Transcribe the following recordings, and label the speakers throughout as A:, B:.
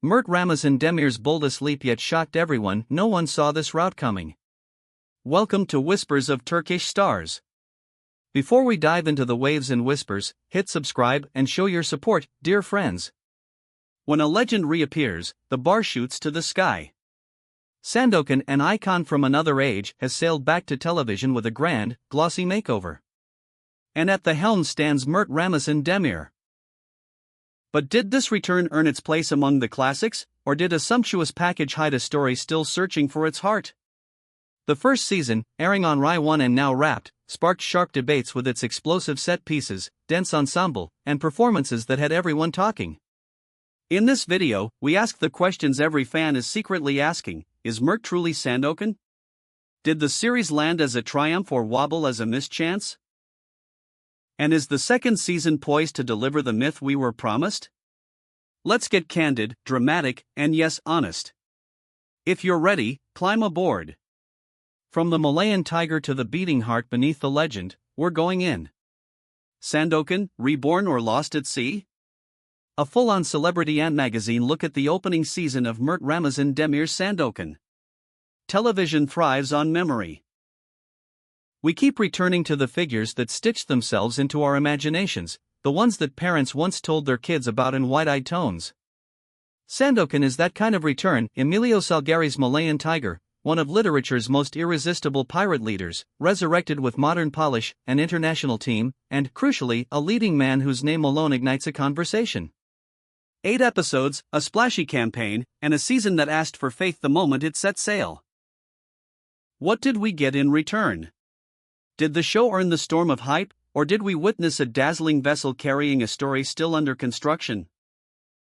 A: Mert Ramazan Demir's boldest leap yet shocked everyone. No one saw this route coming. Welcome to Whispers of Turkish Stars. Before we dive into the waves and whispers, hit subscribe and show your support, dear friends. When a legend reappears, the bar shoots to the sky. Sandokan, an icon from another age, has sailed back to television with a grand, glossy makeover. And at the helm stands Mert Ramazan Demir. But did this return earn its place among the classics, or did a sumptuous package hide a story still searching for its heart? The first season, airing on Rai 1 and now Wrapped, sparked sharp debates with its explosive set pieces, dense ensemble, and performances that had everyone talking. In this video, we ask the questions every fan is secretly asking: is Mert truly Sandokan? Did the series land as a triumph or wobble as a mischance? And is the second season poised to deliver the myth we were promised? Let's get candid, dramatic, and yes, honest. If you're ready, climb aboard. From the Malayan tiger to the beating heart beneath the legend, we're going in. Sandokan, reborn or lost at sea? A full-on Celebrity Ant magazine look at the opening season of Mert Ramazan Demir's Sandokan. Television thrives on memory. We keep returning to the figures that stitched themselves into our imaginations, the ones that parents once told their kids about in wide-eyed tones. Sandokan is that kind of return. Emilio Salgari's Malayan tiger, one of literature's most irresistible pirate leaders, resurrected with modern polish, an international team, and, crucially, a leading man whose name alone ignites a conversation. 8 episodes, a splashy campaign, and a season that asked for faith the moment it set sail. What did we get in return? Did the show earn the storm of hype, or did we witness a dazzling vessel carrying a story still under construction?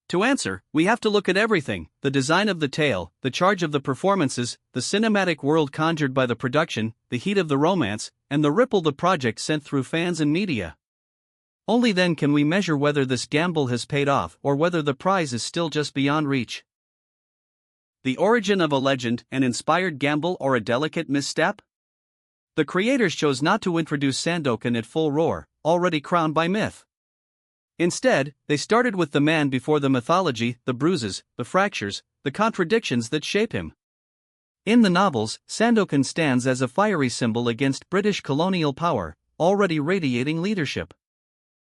A: To answer, we have to look at everything: the design of the tale, the charge of the performances, the cinematic world conjured by the production, the heat of the romance, and the ripple the project sent through fans and media. Only then can we measure whether this gamble has paid off or whether the prize is still just beyond reach. The origin of a legend, an inspired gamble, or a delicate misstep? The creators chose not to introduce Sandokan at full roar, already crowned by myth. Instead, they started with the man before the mythology, the bruises, the fractures, the contradictions that shape him. In the novels, Sandokan stands as a fiery symbol against British colonial power, already radiating leadership.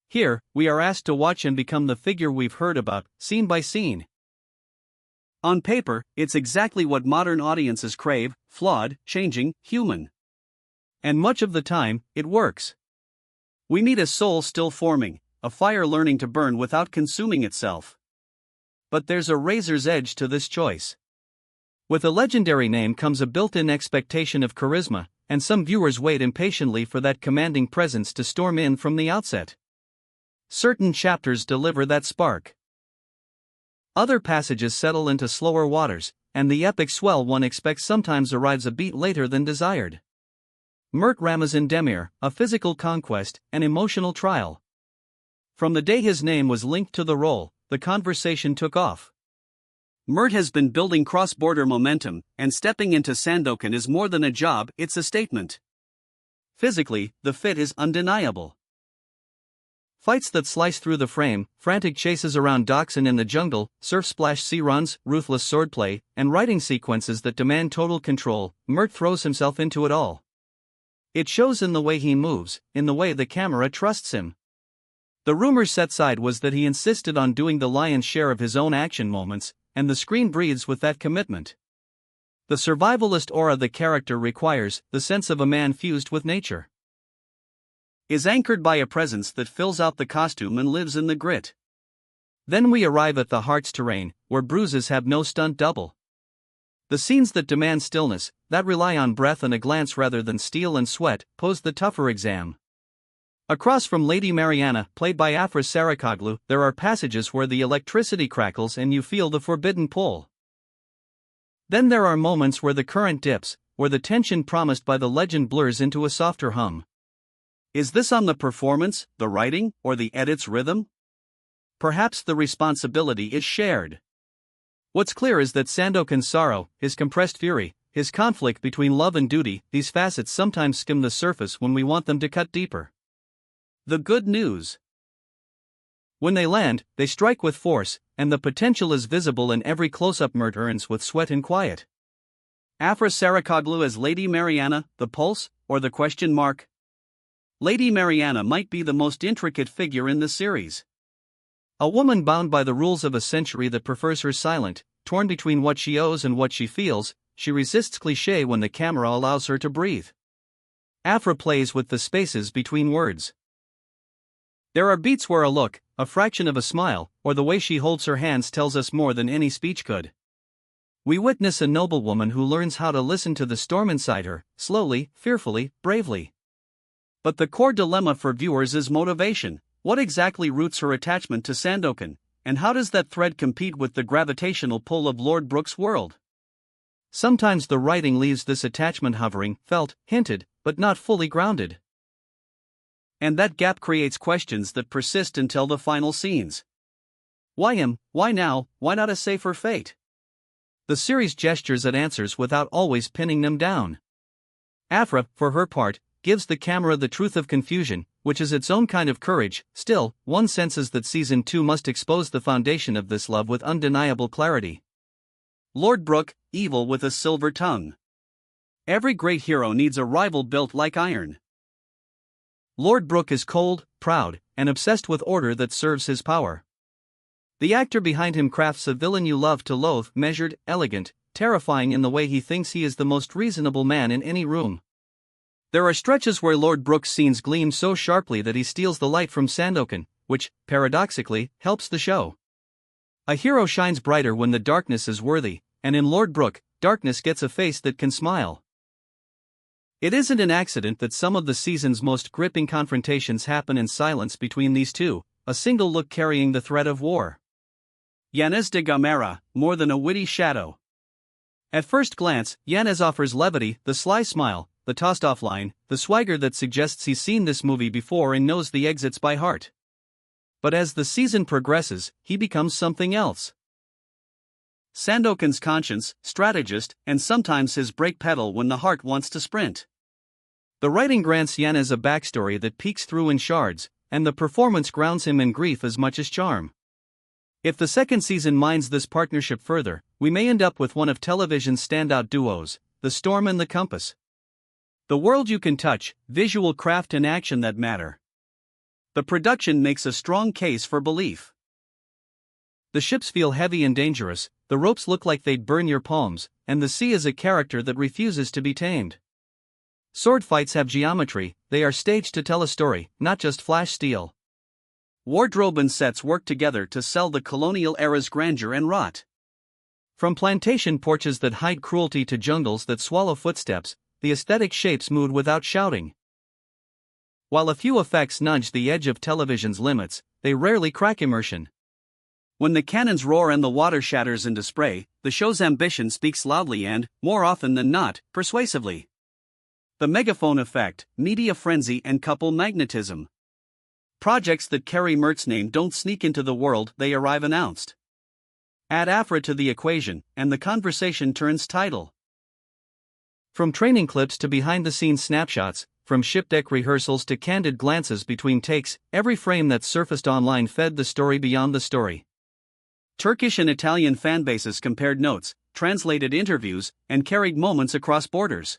A: Here, we are asked to watch him become the figure we've heard about, scene by scene. On paper, it's exactly what modern audiences crave: flawed, changing, human. And much of the time, it works. We meet a soul still forming, a fire learning to burn without consuming itself. But there's a razor's edge to this choice. With a legendary name comes a built-in expectation of charisma, and some viewers wait impatiently for that commanding presence to storm in from the outset. Certain chapters deliver that spark. Other passages settle into slower waters, and the epic swell one expects sometimes arrives a beat later than desired. Mert Ramazan Demir, a physical conquest, an emotional trial. From the day his name was linked to the role, the conversation took off. Mert has been building cross-border momentum, and stepping into Sandokan is more than a job, it's a statement. Physically, the fit is undeniable. Fights that slice through the frame, frantic chases around docks and in the jungle, surf-splash sea runs, ruthless swordplay, and writing sequences that demand total control. Mert throws himself into it all. It shows in the way he moves, in the way the camera trusts him. The rumor's set side was that he insisted on doing the lion's share of his own action moments, and the screen breathes with that commitment. The survivalist aura the character requires, the sense of a man fused with nature, is anchored by a presence that fills out the costume and lives in the grit. Then we arrive at the heart's terrain, where bruises have no stunt double. The scenes that demand stillness, that rely on breath and a glance rather than steel and sweat, pose the tougher exam. Across from Lady Mariana, played by Afra Sarakoglu, there are passages where the electricity crackles and you feel the forbidden pull. Then there are moments where the current dips, where the tension promised by the legend blurs into a softer hum. Is this on the performance, the writing, or the edit's rhythm? Perhaps the responsibility is shared. What's clear is that Sandokan's sorrow, his compressed fury, his conflict between love and duty, these facets sometimes skim the surface when we want them to cut deeper. The good news: When they land, they strike with force, and the potential is visible in every close-up. Mert earns with sweat and quiet. Afra Sarıkoglu as Lady Mariana, the pulse, or the question mark? Lady Mariana might be the most intricate figure in the series. A woman bound by the rules of a century that prefers her silent, torn between what she owes and what she feels, she resists cliché when the camera allows her to breathe. Afra plays with the spaces between words. There are beats where a look, a fraction of a smile, or the way she holds her hands tells us more than any speech could. We witness a noblewoman who learns how to listen to the storm inside her, slowly, fearfully, bravely. But the core dilemma for viewers is motivation. What exactly roots her attachment to Sandokan, and how does that thread compete with the gravitational pull of Lord Brooke's world? Sometimes the writing leaves this attachment hovering, felt, hinted, but not fully grounded. And that gap creates questions that persist until the final scenes. Why him? Why now? Why not a safer fate? The series gestures at answers without always pinning them down. Afra, for her part, gives the camera the truth of confusion, which is its own kind of courage. Still, one senses that Season 2 must expose the foundation of this love with undeniable clarity. Lord Brooke, evil with a silver tongue. Every great hero needs a rival built like iron. Lord Brooke is cold, proud, and obsessed with order that serves his power. The actor behind him crafts a villain you love to loathe, measured, elegant, terrifying in the way he thinks he is the most reasonable man in any room. There are stretches where Lord Brooke's scenes gleam so sharply that he steals the light from Sandokan, which, paradoxically, helps the show. A hero shines brighter when the darkness is worthy, and in Lord Brooke, darkness gets a face that can smile. It isn't an accident that some of the season's most gripping confrontations happen in silence between these two, a single look carrying the threat of war. Yanez de Gamera, more than a witty shadow. At first glance, Yanez offers levity, the sly smile, the tossed-off line, the swagger that suggests he's seen this movie before and knows the exits by heart. But as the season progresses, he becomes something else. Sandokan's conscience, strategist, and sometimes his brake pedal when the heart wants to sprint. The writing grants Yanez a backstory that peeks through in shards, and the performance grounds him in grief as much as charm. If the second season mines this partnership further, we may end up with one of television's standout duos, the Storm and the Compass. The world you can touch, visual craft and action that matter. The production makes a strong case for belief. The ships feel heavy and dangerous, the ropes look like they'd burn your palms, and the sea is a character that refuses to be tamed. Sword fights have geometry, they are staged to tell a story, not just flash steel. Wardrobe and sets work together to sell the colonial era's grandeur and rot. From plantation porches that hide cruelty to jungles that swallow footsteps, the aesthetic shapes mood without shouting. While a few effects nudge the edge of television's limits, they rarely crack immersion. When the cannons roar and the water shatters into spray, the show's ambition speaks loudly and, more often than not, persuasively. The megaphone effect, media frenzy and couple magnetism. Projects that carry Mert's name don't sneak into the world, they arrive announced. Add Afra to the equation, and the conversation turns tidal. From training clips to behind-the-scenes snapshots, from shipdeck rehearsals to candid glances between takes, every frame that surfaced online fed the story beyond the story. Turkish and Italian fanbases compared notes, translated interviews, and carried moments across borders.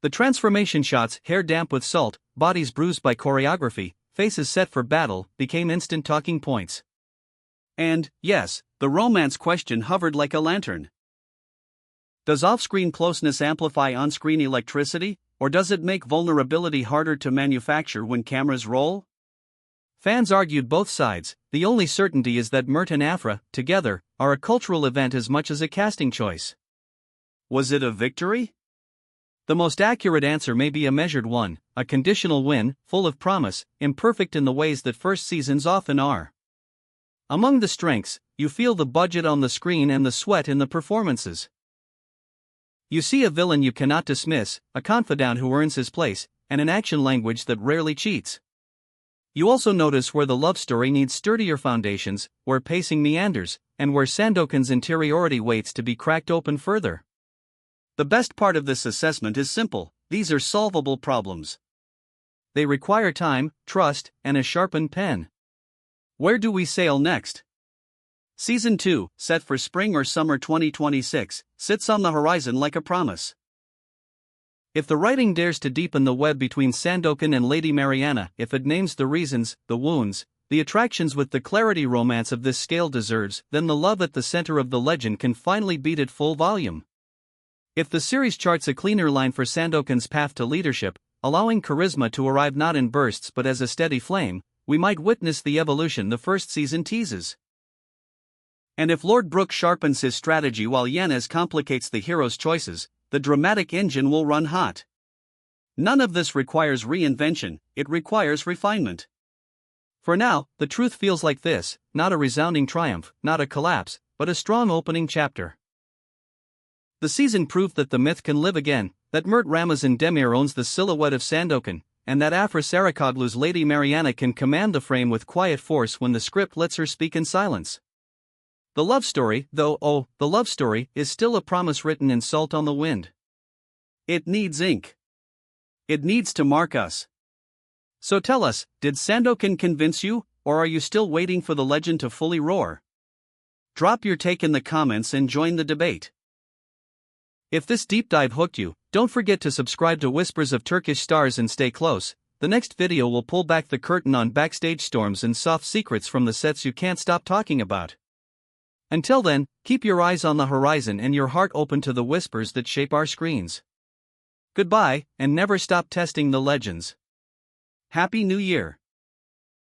A: The transformation shots, hair damp with salt, bodies bruised by choreography, faces set for battle, became instant talking points. And, yes, the romance question hovered like a lantern. Does off-screen closeness amplify on-screen electricity, or does it make vulnerability harder to manufacture when cameras roll? Fans argued both sides. The only certainty is that Mert and Afra, together, are a cultural event as much as a casting choice. Was it a victory? The most accurate answer may be a measured one, a conditional win, full of promise, imperfect in the ways that first seasons often are. Among the strengths, you feel the budget on the screen and the sweat in the performances. You see a villain you cannot dismiss, a confidant who earns his place, and an action language that rarely cheats. You also notice where the love story needs sturdier foundations, where pacing meanders, and where Sandokan's interiority waits to be cracked open further. The best part of this assessment is simple: these are solvable problems. They require time, trust, and a sharpened pen. Where do we sail next? Season 2, set for spring or summer 2026, sits on the horizon like a promise. If the writing dares to deepen the web between Sandokan and Lady Mariana, if it names the reasons, the wounds, the attractions with the clarity romance of this scale deserves, then the love at the center of the legend can finally beat it full volume. If the series charts a cleaner line for Sandokan's path to leadership, allowing charisma to arrive not in bursts but as a steady flame, we might witness the evolution the first season teases. And if Lord Brooke sharpens his strategy while Yanez complicates the hero's choices, the dramatic engine will run hot. None of this requires reinvention, it requires refinement. For now, the truth feels like this, not a resounding triumph, not a collapse, but a strong opening chapter. The season proved that the myth can live again, that Mert Ramazan Demir owns the silhouette of Sandokan, and that Afra Sarıkoglu's Lady Mariana can command the frame with quiet force when the script lets her speak in silence. The love story, though, the love story, is still a promise written in salt on the wind. It needs ink. It needs to mark us. So tell us, did Sandokan convince you, or are you still waiting for the legend to fully roar? Drop your take in the comments and join the debate. If this deep dive hooked you, don't forget to subscribe to Whispers of Turkish Stars and stay close. The next video will pull back the curtain on backstage storms and soft secrets from the sets you can't stop talking about. Until then, keep your eyes on the horizon and your heart open to the whispers that shape our screens. Goodbye, and never stop testing the legends. Happy New Year!